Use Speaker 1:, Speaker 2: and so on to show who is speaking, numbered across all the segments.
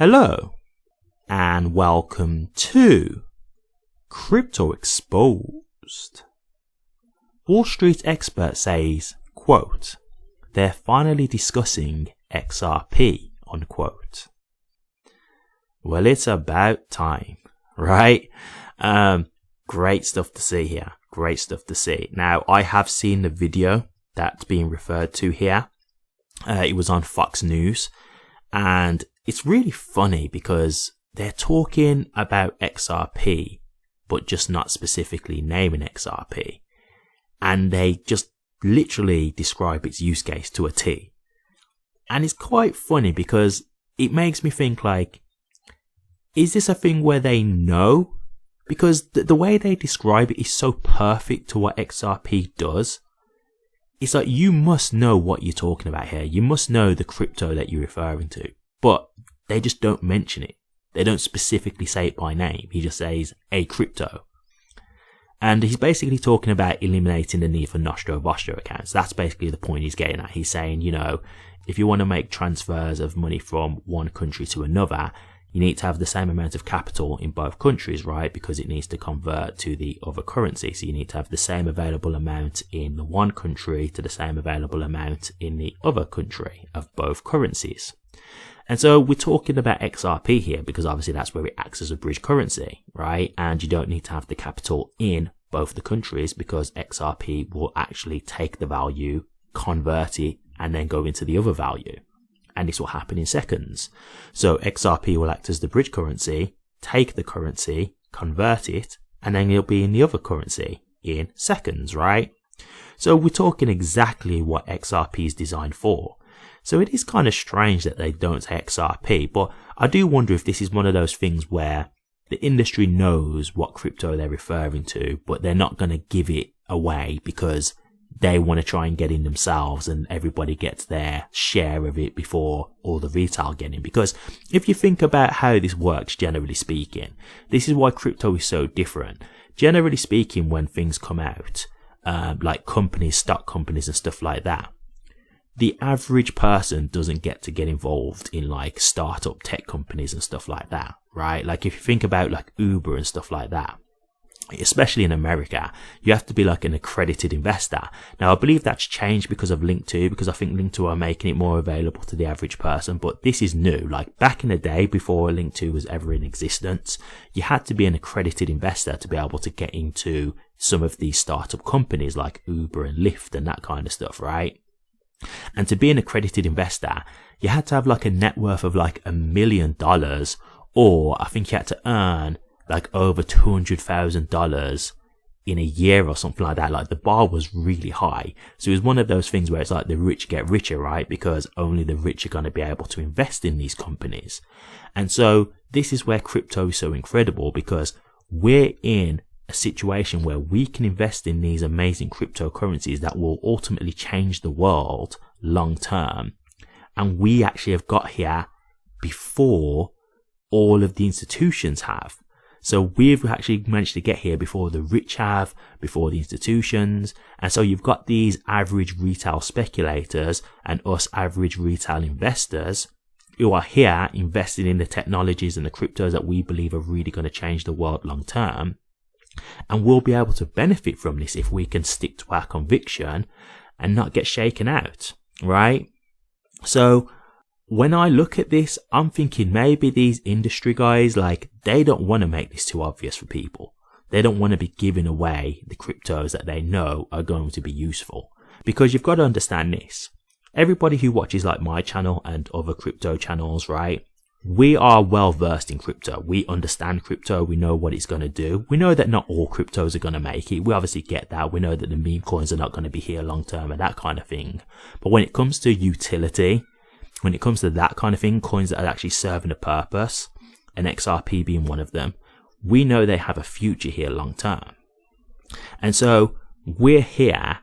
Speaker 1: Hello and welcome to Crypto Exposed. Wall Street expert says, quote, they're finally discussing XRP, unquote. Well, it's about time, right? Great stuff to see here. Great stuff to see. Now, I have seen the video that's being referred to here. It was on Fox News, and it's really funny because they're talking about XRP, but just not specifically naming XRP. And they just literally describe its use case to a T. And it's quite funny because it makes me think like, is this a thing where they know? Because the way they describe it is so perfect to what XRP does. It's like, you must know what you're talking about here. You must know the crypto that you're referring to. But they just don't mention it. They don't specifically say it by name. He just says a crypto. And he's basically talking about eliminating the need for Nostro-Vostro accounts. That's basically the point he's getting at. He's saying, you know, if you want to make transfers of money from one country to another, you need to have the same amount of capital in both countries, right? Because it needs to convert to the other currency. So you need to have the same available amount in the one country to the same available amount in the other country of both currencies. And so we're talking about XRP here because obviously that's where it acts as a bridge currency, right? And you don't need to have the capital in both the countries because XRP will actually take the value, convert it, and then go into the other value. And this will happen in seconds. So XRP will act as the bridge currency, take the currency, convert it, and then it'll be in the other currency in seconds, right? So we're talking exactly what XRP is designed for. So it is kind of strange that they don't say XRP, but I do wonder if this is one of those things where the industry knows what crypto they're referring to, but they're not going to give it away because they want to try and get in themselves and everybody gets their share of it before all the retail get in. Because if you think about how this works, generally speaking, this is why crypto is so different. Generally speaking, when things come out, like companies, stock companies and stuff like that, the average person doesn't get involved in like startup tech companies and stuff like that, right? Like if you think about like Uber and stuff like that, especially in America, you have to be like an accredited investor. Now, I believe that's changed because of Link2, because I think Link2 are making it more available to the average person, but this is new. Like back in the day, before Link2 was ever in existence, you had to be an accredited investor to be able to get into some of these startup companies like Uber and Lyft and that kind of stuff, right? And to be an accredited investor, you had to have like a net worth of like $1 million, or I think you had to earn like over $200,000 in a year or something like that. Like the bar was really high. So it was one of those things where it's like the rich get richer, right? Because only the rich are going to be able to invest in these companies. And so this is where crypto is so incredible, because we're in a situation where we can invest in these amazing cryptocurrencies that will ultimately change the world long term. And we actually have got here before all of the institutions have. So we've actually managed to get here before the rich have, before the institutions. And so you've got these average retail speculators and us average retail investors who are here investing in the technologies and the cryptos that we believe are really going to change the world long term. And we'll be able to benefit from this if we can stick to our conviction and not get shaken out, right? So when I look at this, I'm thinking maybe these industry guys, like, they don't want to make this too obvious for people. They don't want to be giving away the cryptos that they know are going to be useful. Because you've got to understand this. Everybody who watches like my channel and other crypto channels, right? We are well versed in crypto. We understand crypto. We know what it's going to do. We know that not all cryptos are going to make it. We obviously get that. We know that the meme coins are not going to be here long term and that kind of thing. But when it comes to utility, when it comes to that kind of thing, coins that are actually serving a purpose, and XRP being one of them, we know they have a future here long term. And so we're here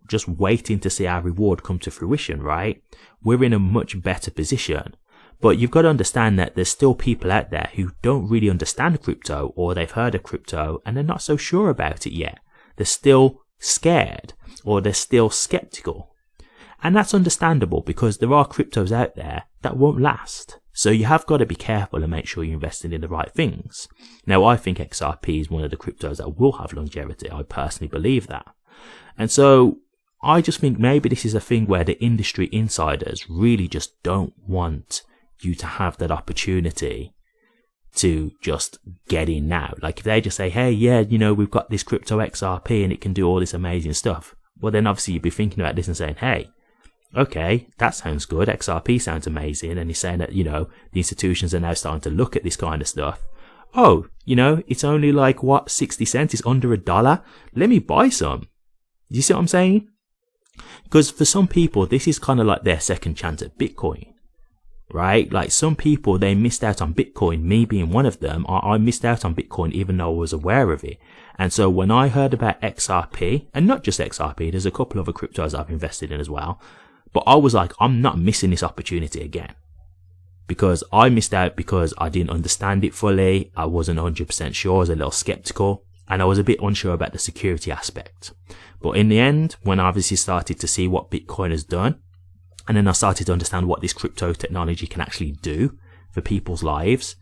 Speaker 1: just waiting to see our reward come to fruition, right? We're in a much better position. But you've got to understand that there's still people out there who don't really understand crypto, or they've heard of crypto and they're not so sure about it yet. They're still scared, or they're still skeptical. And that's understandable, because there are cryptos out there that won't last. So you have got to be careful and make sure you're investing in the right things. Now, I think XRP is one of the cryptos that will have longevity. I personally believe that. And so I just think maybe this is a thing where the industry insiders really just don't want you to have that opportunity to just get in now. Like if they just say, hey, yeah, you know, we've got this crypto XRP and it can do all this amazing stuff. Well, then obviously you'd be thinking about this and saying, hey, okay, that sounds good. XRP sounds amazing. And he's saying that, you know, the institutions are now starting to look at this kind of stuff. Oh, you know, it's only like, what, 60 cents? It's under $1. Let me buy some. You see what I'm saying? Because for some people, this is kind of like their second chance at Bitcoin, right? Like some people, they missed out on Bitcoin, me being one of them. I missed out on Bitcoin even though I was aware of it. And so when I heard about XRP, and not just XRP, there's a couple other cryptos I've invested in as well. But I was like, I'm not missing this opportunity again. Because I missed out because I didn't understand it fully. I wasn't 100% sure. I was a little skeptical. And I was a bit unsure about the security aspect. But in the end, when I obviously started to see what Bitcoin has done, and then I started to understand what this crypto technology can actually do for people's lives,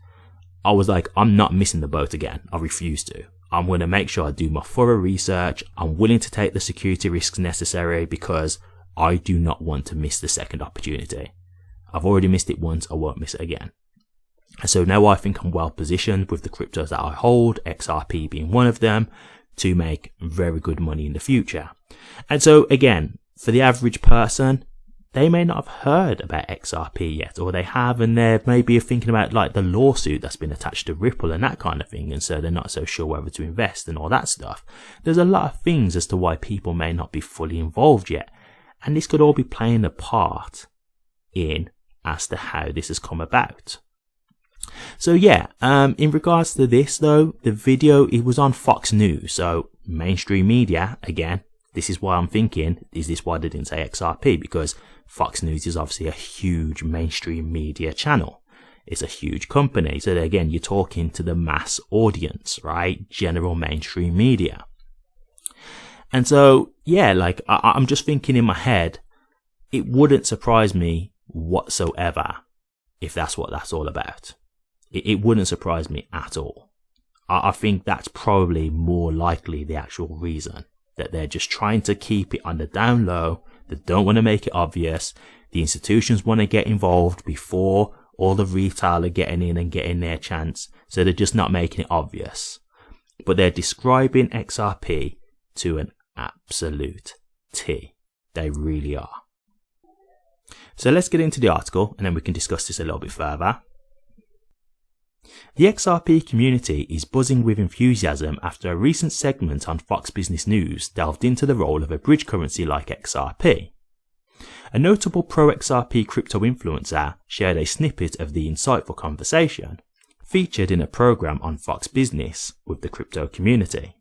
Speaker 1: I was like, I'm not missing the boat again. I refuse to. I'm going to make sure I do my thorough research. I'm willing to take the security risks necessary because I do not want to miss the second opportunity. I've already missed it once, I won't miss it again. And so now I think I'm well positioned with the cryptos that I hold, XRP being one of them, to make very good money in the future. And so again, for the average person, they may not have heard about XRP yet, or they have, and they're maybe thinking about like the lawsuit that's been attached to Ripple and that kind of thing, and so they're not so sure whether to invest and all that stuff. There's a lot of things as to why people may not be fully involved yet. And this could all be playing a part in as to how this has come about. So yeah, in regards to this though, the video, it was on Fox News. So mainstream media, again, this is why I'm thinking, is this why they didn't say XRP? Because Fox News is obviously a huge mainstream media channel. It's a huge company. So again, you're talking to the mass audience, right? General mainstream media. And so, yeah, like, I'm just thinking in my head, it wouldn't surprise me whatsoever if that's what that's all about. It wouldn't surprise me at all. I think that's probably more likely the actual reason, that they're just trying to keep it on the down low. They don't want to make it obvious. The institutions want to get involved before all the retail are getting in and getting their chance. So they're just not making it obvious. But they're describing XRP to an absolute T. They really are. So let's get into the article and then we can discuss this a little bit further. The XRP community is buzzing with enthusiasm after a recent segment on Fox Business News delved into the role of a bridge currency like XRP. A notable pro-XRP crypto influencer shared a snippet of the insightful conversation featured in a program on Fox Business with the crypto community.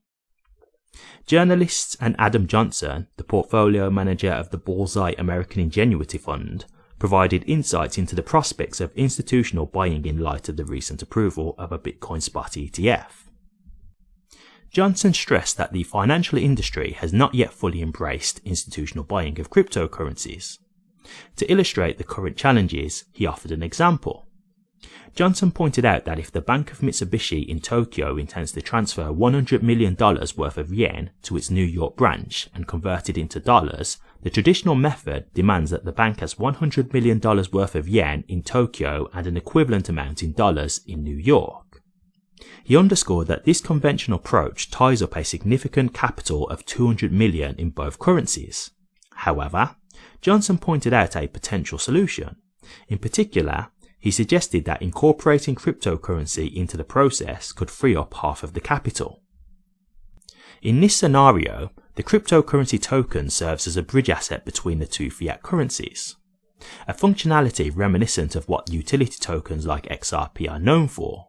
Speaker 1: Journalists and Adam Johnson, the portfolio manager of the Bullseye American Ingenuity Fund, provided insights into the prospects of institutional buying in light of the recent approval of a Bitcoin spot ETF. Johnson stressed that the financial industry has not yet fully embraced institutional buying of cryptocurrencies. To illustrate the current challenges, he offered an example. Johnson pointed out that if the Bank of Mitsubishi in Tokyo intends to transfer $100 million worth of yen to its New York branch and convert it into dollars, the traditional method demands that the bank has $100 million worth of yen in Tokyo and an equivalent amount in dollars in New York. He underscored that this conventional approach ties up a significant capital of $200 million in both currencies. However, Johnson pointed out a potential solution. In particular, he suggested that incorporating cryptocurrency into the process could free up half of the capital. In this scenario, the cryptocurrency token serves as a bridge asset between the two fiat currencies, a functionality reminiscent of what utility tokens like XRP are known for.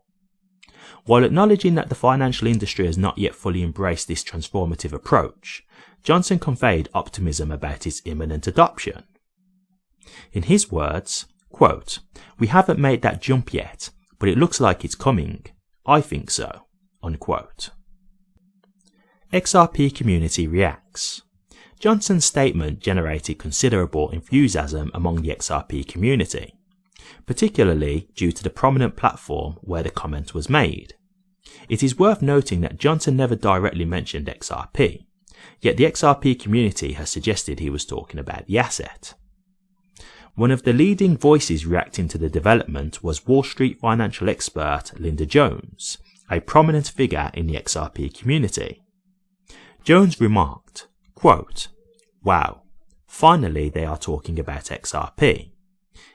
Speaker 1: While acknowledging that the financial industry has not yet fully embraced this transformative approach, Johnson conveyed optimism about its imminent adoption. In his words, quote, "We haven't made that jump yet, but it looks like it's coming. I think so." Unquote. XRP community reacts. Johnson's statement generated considerable enthusiasm among the XRP community. particularly due to the prominent platform where the comment was made. It is worth noting that Johnson never directly mentioned XRP, yet the XRP community has suggested he was talking about the asset. One of the leading voices reacting to the development was Wall Street financial expert Linda Jones, a prominent figure in the XRP community. Jones remarked, quote, "Wow, finally they are talking about XRP.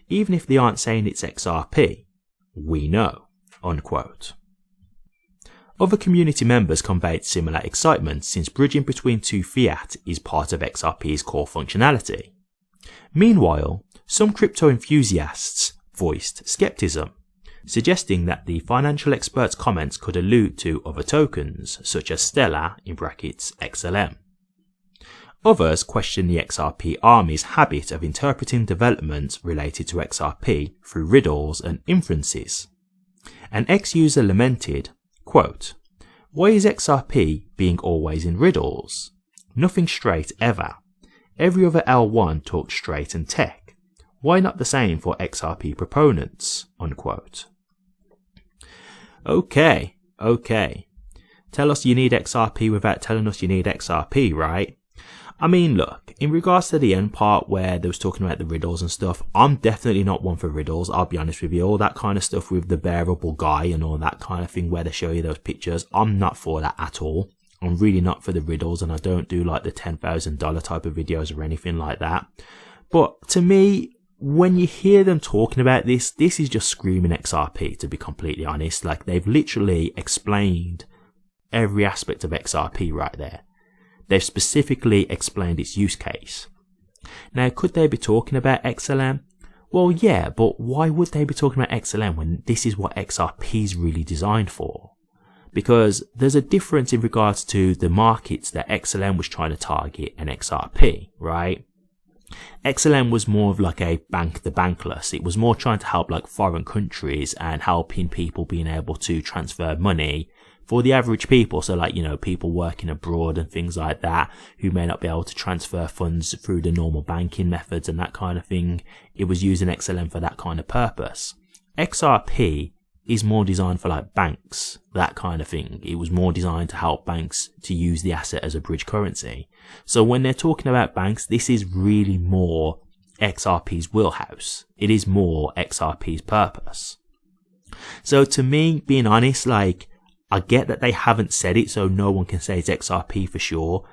Speaker 1: Even if they aren't saying it's XRP, we know," unquote. Other community members conveyed similar excitement since bridging between two fiat is part of XRP's core functionality. Meanwhile, some crypto enthusiasts voiced skepticism, suggesting that the financial expert's comments could allude to other tokens, such as Stellar (XLM). Others questioned the XRP army's habit of interpreting developments related to XRP through riddles and inferences. An ex-user lamented, quote, "Why is XRP being always in riddles? Nothing straight ever. Every other L1 talks straight and tech. Why not the same for XRP proponents?" Unquote. Okay. Tell us you need XRP without telling us you need XRP, right? I mean, look, in regards to the end part where they was talking about the riddles and stuff, I'm definitely not one for riddles, I'll be honest with you. All that kind of stuff with the bearable guy and all that kind of thing where they show you those pictures, I'm not for that at all. I'm really not for the riddles, and I don't do like the $10,000 type of videos or anything like that. But to me, when you hear them talking about this is just screaming XRP, to be completely honest. Like, they've literally explained every aspect of XRP right there. They've specifically explained its use case. Now, could they be talking about XLM? Well, yeah, but why would they be talking about XLM when this is what XRP is really designed for? Because there's a difference in regards to the markets that XLM was trying to target and XRP, right? XLM was more of like a bank the bankless. It was more trying to help like foreign countries and helping people being able to transfer money for the average people. So like, you know, people working abroad and things like that who may not be able to transfer funds through the normal banking methods and that kind of thing. It was using XLM for that kind of purpose. XRP is more designed for like banks, that kind of thing. It was more designed to help banks to use the asset as a bridge currency. So when they're talking about banks, this is really more XRP's wheelhouse. It is more XRP's purpose. So to me, being honest, like, I get that they haven't said it, so no one can say it's XRP for sure,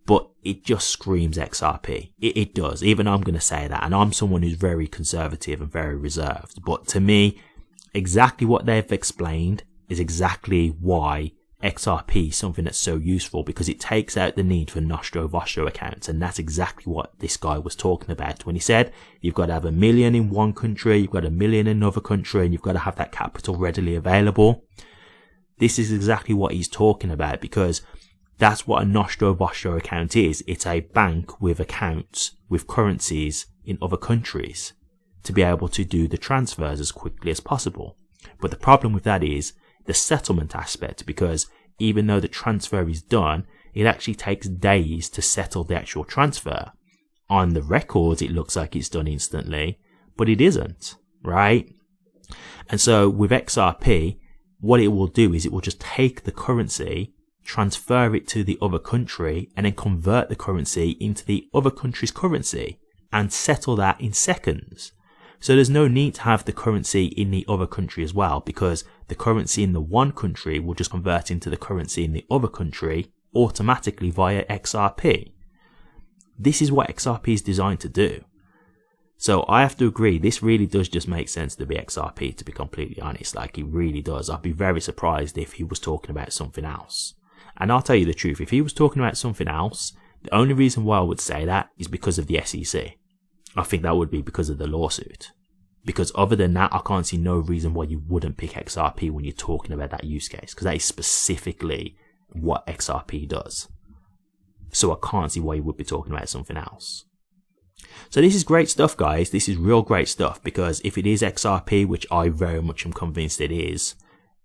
Speaker 1: but it just screams XRP. It does. Even I'm going to say that, and I'm someone who's very conservative and very reserved. But to me, exactly what they've explained is exactly why XRP is something that's so useful, because it takes out the need for Nostro-Vostro accounts, and that's exactly what this guy was talking about when he said you've got to have 1 million in one country, you've got 1 million in another country, and you've got to have that capital readily available. This is exactly what he's talking about, because that's what a Nostro-Vostro account is. It's a bank with accounts with currencies in other countries to be able to do the transfers as quickly as possible. But the problem with that is the settlement aspect, because even though the transfer is done, it actually takes days to settle the actual transfer. On the records, it looks like it's done instantly, but it isn't, right? And so with XRP, what it will do is it will just take the currency, transfer it to the other country, and then convert the currency into the other country's currency and settle that in seconds. So there's no need to have the currency in the other country as well, because the currency in the one country will just convert into the currency in the other country automatically via XRP. This is what XRP is designed to do. So I have to agree, this really does just make sense to be XRP, to be completely honest. Like, it really does. I'd be very surprised if he was talking about something else. And I'll tell you the truth, if he was talking about something else, the only reason why I would say that is because of the SEC. I think that would be because of the lawsuit. Because other than that, I can't see no reason why you wouldn't pick XRP when you're talking about that use case, because that is specifically what XRP does. So I can't see why you would be talking about something else. So this is great stuff, guys. This is real great stuff, because if it is XRP, which I very much am convinced it is,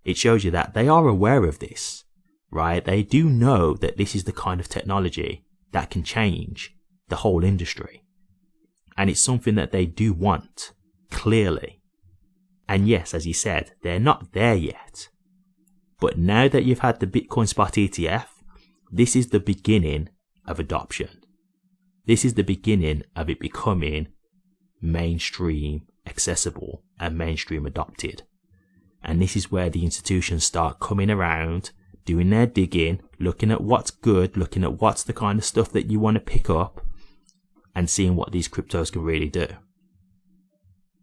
Speaker 1: it shows you that they are aware of this, right? They do know that this is the kind of technology that can change the whole industry. And it's something that they do want, clearly. And yes, as he said, they're not there yet. But now that you've had the Bitcoin spot ETF, this is the beginning of adoption. This is the beginning of it becoming mainstream accessible and mainstream adopted. And this is where the institutions start coming around, doing their digging, looking at what's good, looking at what's the kind of stuff that you want to pick up, and seeing what these cryptos can really do.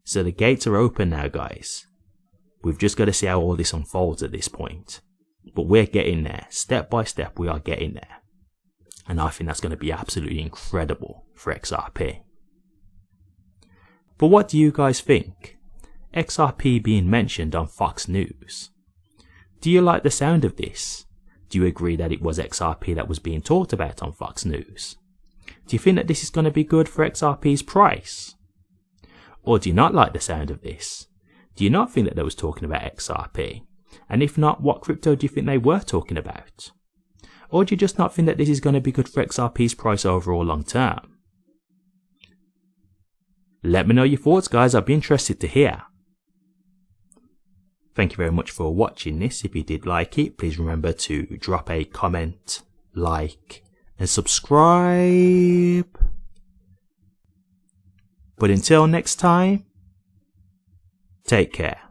Speaker 1: So the gates are open now, guys. We've just got to see how all this unfolds at this point. But we're getting there. Step by step, we are getting there. And I think that's going to be absolutely incredible for XRP. But what do you guys think? XRP being mentioned on Fox News. Do you like the sound of this? Do you agree that it was XRP that was being talked about on Fox News? Do you think that this is going to be good for XRP's price? Or do you not like the sound of this? Do you not think that they was talking about XRP? And if not, what crypto do you think they were talking about? Or do you just not think that this is going to be good for XRP's price overall long term? Let me know your thoughts, guys. I'd be interested to hear. Thank you very much for watching this. If you did like it, please remember to drop a comment, like, and subscribe. But until next time, take care.